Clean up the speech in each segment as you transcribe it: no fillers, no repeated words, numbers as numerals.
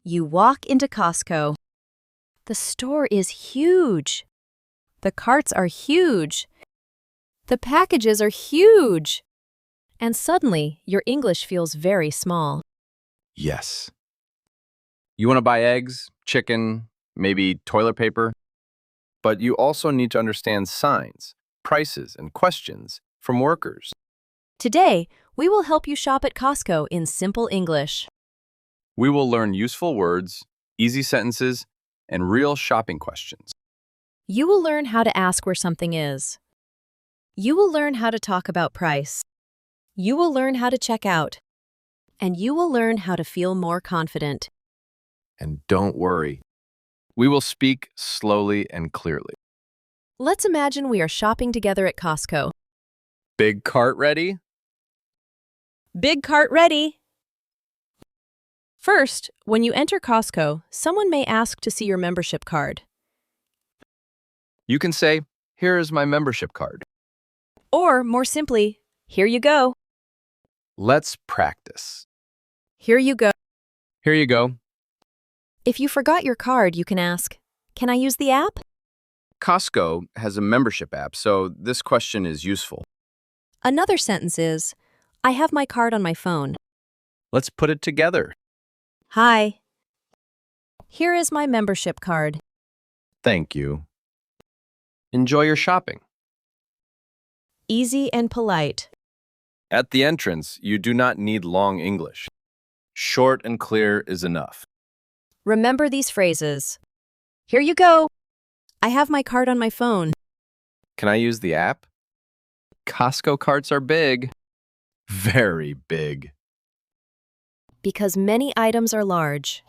You walk into Costco. The store is huge. The carts are huge. The packages are huge. And suddenly, your English feels very small. Yes. You want to buy eggs, chicken, maybe toilet paper? But you also need to understand signs, prices, and questions from workers. Today, we will help you shop at Costco in simple English. We will learn useful words, easy sentences, and real shopping questions. You will learn how to ask where something is. You will learn how to talk about price. You will learn how to check out. And you will learn how to feel more confident. And don't worry, we will speak slowly and clearly. Let's imagine we are shopping together at Costco. Big cart ready? Big cart ready! First, when you enter Costco, someone may ask to see your membership card. You can say, "Here is my membership card." Or, more simply, here you go. Let's practice. Here you go. Here you go. If you forgot your card, you can ask, "Can I use the app?" Costco has a membership app, so this question is useful. Another sentence is, "I have my card on my phone." Let's put it together. Hi. Here is my membership card. Thank you. Enjoy your shopping. Easy and polite. At the entrance, you do not need long English. Short and clear is enough. Remember these phrases. Here you go. I have my card on my phone. Can I use the app? Costco carts are big. Very big. Because many items are large.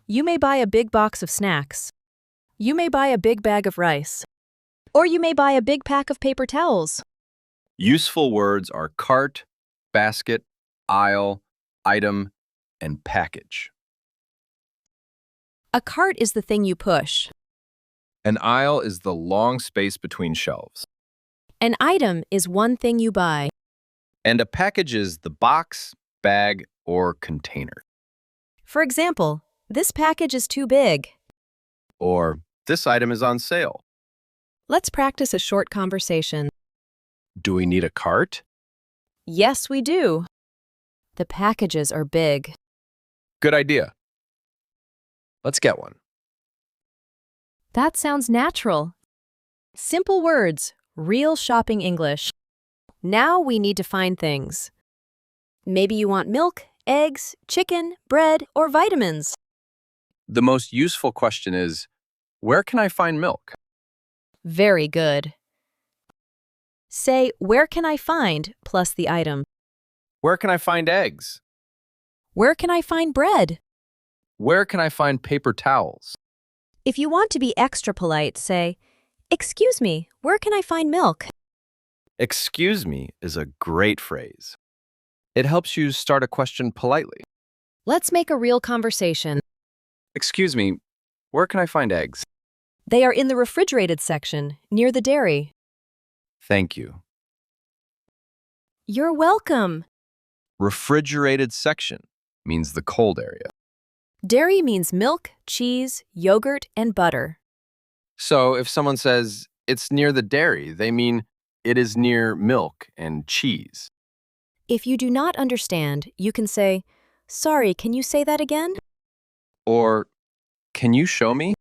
You may buy a big box of snacks. You may buy a big bag of rice. Or you may buy a big pack of paper towels. Useful words are cart, basket, aisle, item, and package. A cart is the thing you push. An aisle is the long space between shelves. An item is one thing you buy. And a package is the box, bag, or container. For example, this package is too big. Or, this item is on sale. Let's practice a short conversation. Do we need a cart? Yes, we do. The packages are big. Good idea. Let's get one. That sounds natural. Simple words, real shopping English. Now we need to find things. Maybe you want milk, eggs, chicken, bread, or vitamins. The most useful question is, where can I find milk? Very good. Say, where can I find plus the item. Where can I find eggs? Where can I find bread? Where can I find paper towels? If you want to be extra polite, say, excuse me, where can I find milk? Excuse me is a great phrase. It helps you start a question politely. Let's make a real conversation. Excuse me, where can I find eggs? They are in the refrigerated section, near the dairy. Thank you. You're welcome. Refrigerated section means the cold area. Dairy means milk, cheese, yogurt, and butter. So if someone says it's near the dairy, they mean it is near milk and cheese. If you do not understand, you can say, sorry, can you say that again? Or, can you show me?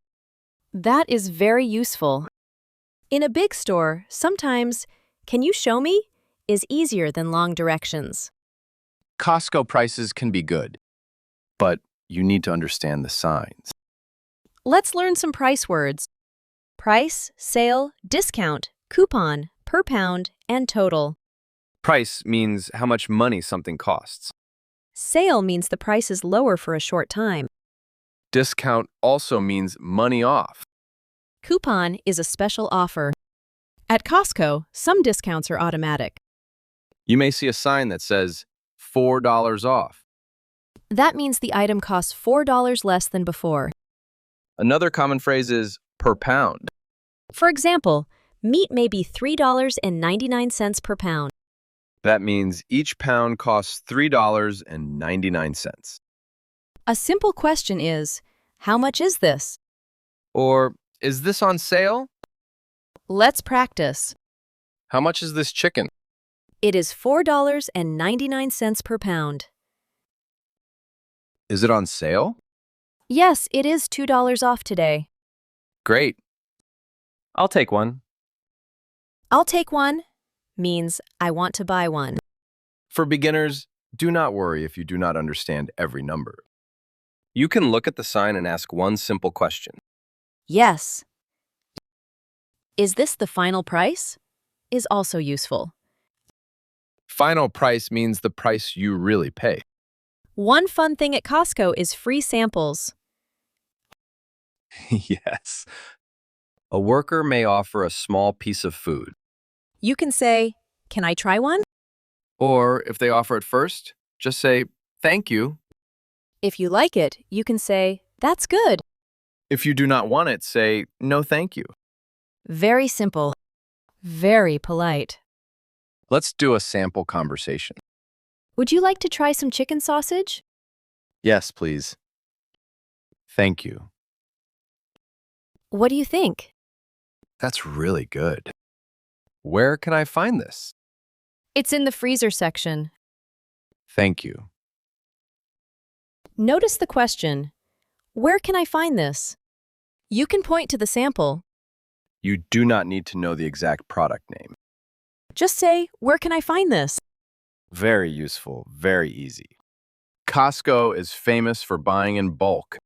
That is very useful. In a big store, sometimes, can you show me, is easier than long directions. Costco prices can be good, but you need to understand the signs. Let's learn some price words. Price, sale, discount, coupon, per pound, and total. Price means how much money something costs. Sale means the price is lower for a short time. Discount also means money off. Coupon is a special offer. At Costco, some discounts are automatic. You may see a sign that says $4 off. That means the item costs $4 less than before. Another common phrase is per pound. For example, meat may be $3.99 per pound. That means each pound costs $3.99. A simple question is, how much is this? Or, is this on sale? Let's practice. How much is this chicken? It is $4.99 per pound. Is it on sale? Yes, it is $2 off today. Great. I'll take one. I'll take one means I want to buy one. For beginners, do not worry if you do not understand every number. You can look at the sign and ask one simple question. Yes. Is this the final price? Is also useful. Final price means the price you really pay. One fun thing at Costco is free samples. Yes. A worker may offer a small piece of food. You can say, "Can I try one?" Or if they offer it first, just say, thank you. If you like it, you can say, "That's good." If you do not want it, say, no thank you. Very simple. Very polite. Let's do a sample conversation. Would you like to try some chicken sausage? Yes, please. Thank you. What do you think? That's really good. Where can I find this? It's in the freezer section. Thank you. Notice the question, where can I find this? You can point to the sample. You do not need to know the exact product name. Just say, where can I find this? Very useful, very easy. Costco is famous for buying in bulk.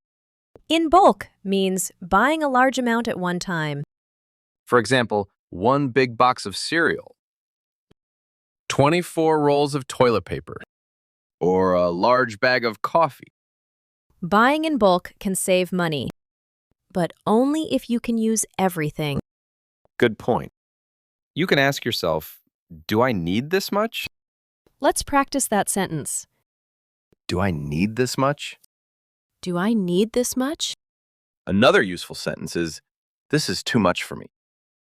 In bulk means buying a large amount at one time. For example, one big box of cereal, 24 rolls of toilet paper, or a large bag of coffee. Buying in bulk can save money, but only if you can use everything. Good point. You can ask yourself, do I need this much? Let's practice that sentence. Do I need this much? Do I need this much? Another useful sentence is, this is too much for me.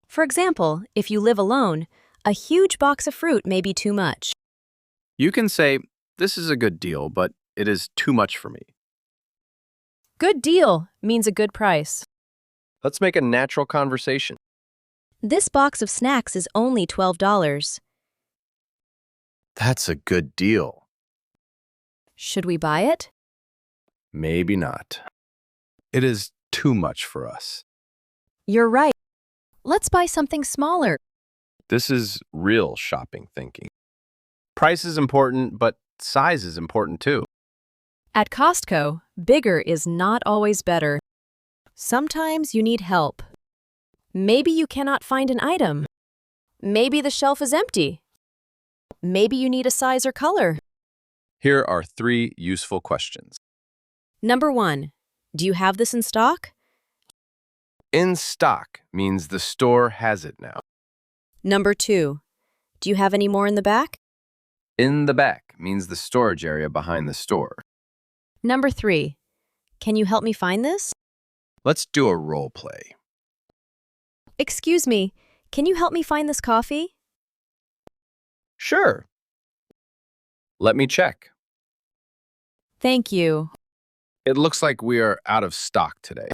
For example, if you live alone, a huge box of fruit may be too much. You can say, this is a good deal, but it is too much for me. Good deal means a good price. Let's make a natural conversation. This box of snacks is only $12. That's a good deal. Should we buy it? Maybe not. It is too much for us. You're right. Let's buy something smaller. This is real shopping thinking. Price is important, but size is important too. At Costco, bigger is not always better. Sometimes you need help. Maybe you cannot find an item. Maybe the shelf is empty. Maybe you need a size or color. Here are 3 useful questions. Number 1, do you have this in stock? In stock means the store has it now. Number 2, do you have any more in the back? In the back means the storage area behind the store. Number 3, can you help me find this? Let's do a role play. Excuse me, can you help me find this coffee? Sure. Let me check. Thank you. It looks like we are out of stock today.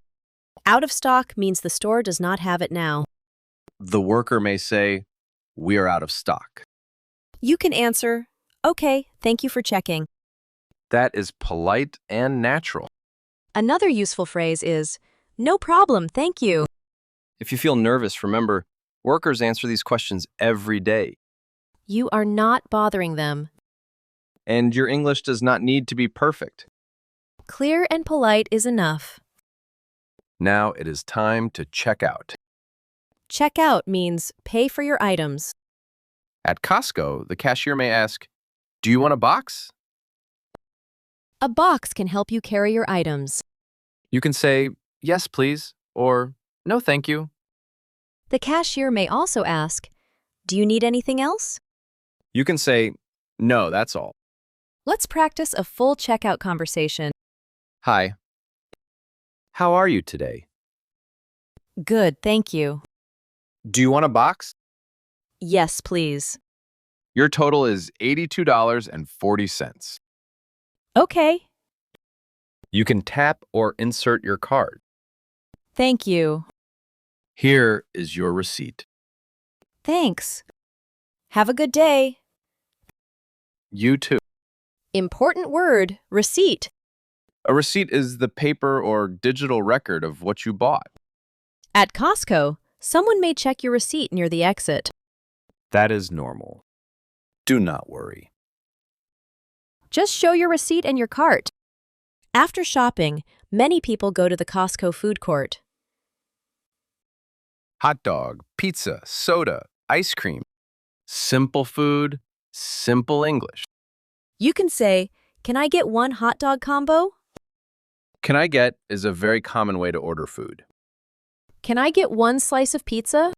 Out of stock means the store does not have it now. The worker may say, we are out of stock. You can answer, okay, thank you for checking. That is polite and natural. Another useful phrase is, no problem, thank you. If you feel nervous, remember, workers answer these questions every day. You are not bothering them. And your English does not need to be perfect. Clear and polite is enough. Now it is time to check out. Check out means pay for your items. At Costco, the cashier may ask, do you want a box? A box can help you carry your items. You can say, yes, please, or no, thank you. The cashier may also ask, do you need anything else? You can say, no, that's all. Let's practice a full checkout conversation. Hi. How are you today? Good, thank you. Do you want a box? Yes, please. Your total is $82.40. Okay. You can tap or insert your card. Thank you. Here is your receipt. Thanks. Have a good day. You too. Important word, receipt. A receipt is the paper or digital record of what you bought. At Costco, someone may check your receipt near the exit. That is normal. Do not worry. Just show your receipt and your cart. After shopping, many people go to the Costco food court. Hot dog, pizza, soda, ice cream. Simple food, simple English. You can say, "Can I get one hot dog combo?" Can I get is a very common way to order food. Can I get one slice of pizza?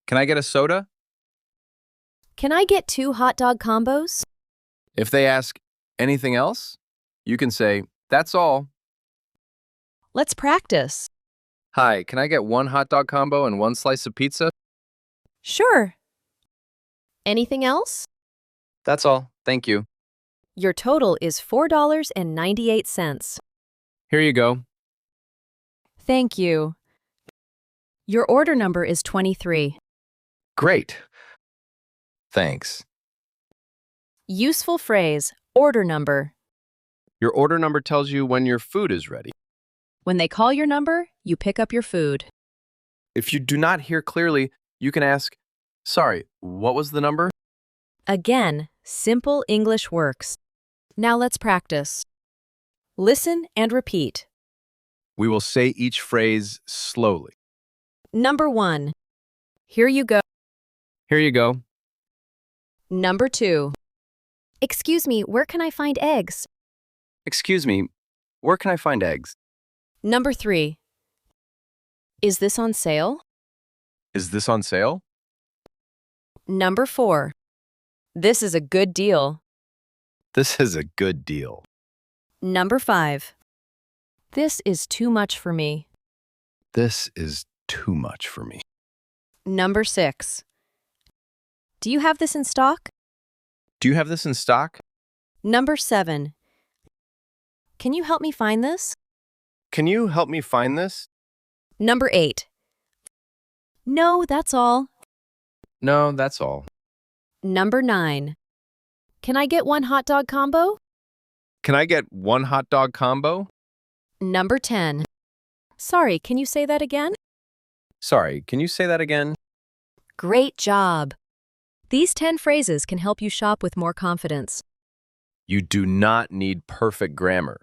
Can I get a soda? Can I get two hot dog combos? If they ask anything else, you can say, that's all. Let's practice. Hi, can I get one hot dog combo and one slice of pizza? Sure. Anything else? That's all. Thank you. Your total is $4.98. Here you go. Thank you. Your order number is 23. Great. Thanks. Useful phrase, order number. Your order number tells you when your food is ready. When they call your number, you pick up your food. If you do not hear clearly, you can ask, sorry, what was the number? Again, simple English works. Now let's practice. Listen and repeat. We will say each phrase slowly. Number 1. Here you go. Here you go. Number 2. Excuse me, where can I find eggs? Excuse me, where can I find eggs? Number 3. Is this on sale? Is this on sale? Number 4. This is a good deal. This is a good deal. Number 5. This is too much for me. This is too much for me. Number 6. Do you have this in stock? Do you have this in stock? Number 7. Can you help me find this? Can you help me find this? Number 8. No, that's all. No, that's all. Number 9. Can I get one hot dog combo? Can I get one hot dog combo? Number 10. Sorry, can you say that again? Sorry, can you say that again? Great job. These 10 phrases can help you shop with more confidence. You do not need perfect grammar.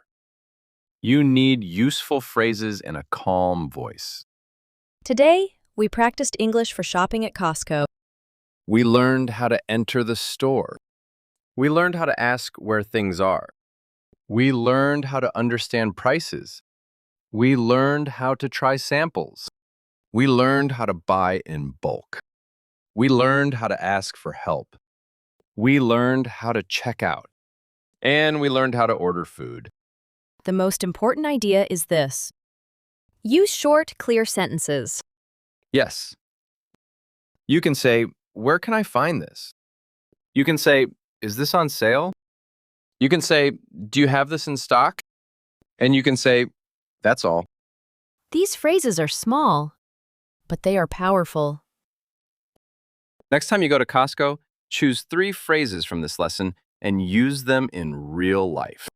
You need useful phrases and a calm voice. Today, we practiced English for shopping at Costco. We learned how to enter the store. We learned how to ask where things are. We learned how to understand prices. We learned how to try samples. We learned how to buy in bulk. We learned how to ask for help. We learned how to check out. And we learned how to order food. The most important idea is this. Use short, clear sentences. Yes. You can say, where can I find this? You can say, is this on sale? You can say, do you have this in stock? And you can say, that's all. These phrases are small, but they are powerful. Next time you go to Costco, choose 3 phrases from this lesson and use them in real life.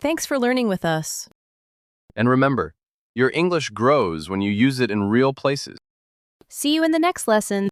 Thanks for learning with us. And remember, your English grows when you use it in real places. See you in the next lesson.